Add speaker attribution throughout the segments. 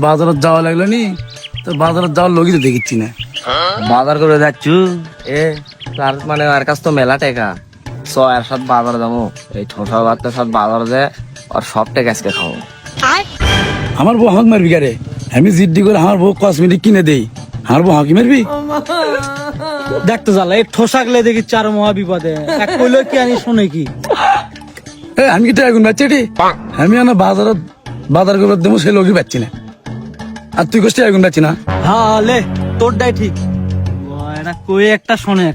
Speaker 1: বাজারত যাওয়া লাগলো নি তো বাজারত যাওয়ার লোকই তো দেখিচ্ছি না।
Speaker 2: বাজার করে যাচ্ছু এ তার মানে আর কাছ তো মেলা টাকা এর সাথে বাজার যাবো এই ছোট বাচ্চার সাথে বাজার যায় আর সব টাকা আজকে খাবো।
Speaker 1: আমার বউ হাঁক মারবি কারে? আমি জিদ্দি করে আমার বউ কসমেটিক কিনে দেই, আমার বউ হাঁকি মারবি?
Speaker 3: দেখতে জ্বালা এই ঠোসাকলে দেখি চার মহা বিপদে এক কইলো কি আনি শুনে কি
Speaker 1: আমি কি টাকা গুণ পাচ্ছি এটি? আমি বাজারত বাজার করে দেবো সে লোকই পাচ্ছি না, আর তুই কোষ্টি টাকা গুণ পাচ্ছি না।
Speaker 3: হ্যাঁ লে তোরটাই ঠিক এটা কই একটা শোনে।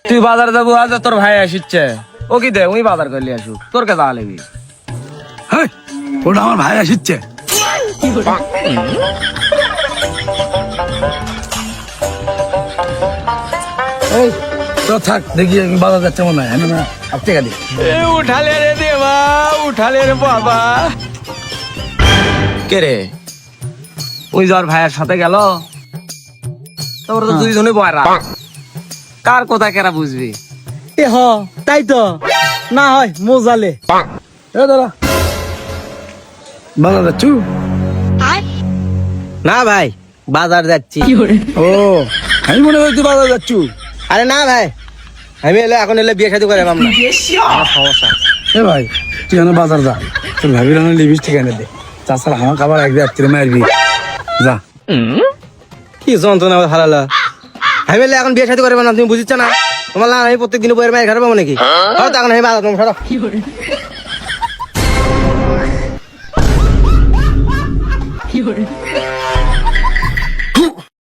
Speaker 2: তুই বাজার যাবো আজ তোর ভাই আসিচ্ছে ও কি দে ওই বাজার করলি আসুক তোর কে যাওয়া লাগবি।
Speaker 1: হ্যাঁ ওটা আমার ভাই আসিচ্ছে। এই তো থাক দেখি আমি বাজার যাচ্ছে মনে হয়, আমি না আর টাকা দিই।
Speaker 2: উঠালে রে দেবা উঠালে রে বাবা। কে রে ওই যার ভাইয়ের সাথে গেল তারপরে তো দুইজনে বয়রা কার কথা কেরা বুঝবি।
Speaker 3: এ হ তাই তো না হয় মোজালে
Speaker 1: এ দাদা বাজার যাচ্ছু?
Speaker 2: না ভাই বাজার যাচ্ছি।
Speaker 1: ও আমি মনে হয় তুই বাজার যাচ্ছু।
Speaker 2: আরে না ভাই আমি এলে এখন এলে বিয়ে শাদী করে আমরা সমস্যা।
Speaker 1: এ ভাই তুই এখন বাজার যা, তোর ভাবির লিপস্টিক এনে দে, তাছাড়া আমার খাবার এক রাত্রে মারবি যা।
Speaker 2: কি যন্ত্রণা হারালা আমি এলে এখন বিয়ে শাদী করে না তুমি বুঝিচ্ছ না তোমার না আমি প্রত্যেক দিন বইয়ের মায়ের ঘরে পাবো নাকি? এখন আমি বাজার তোমার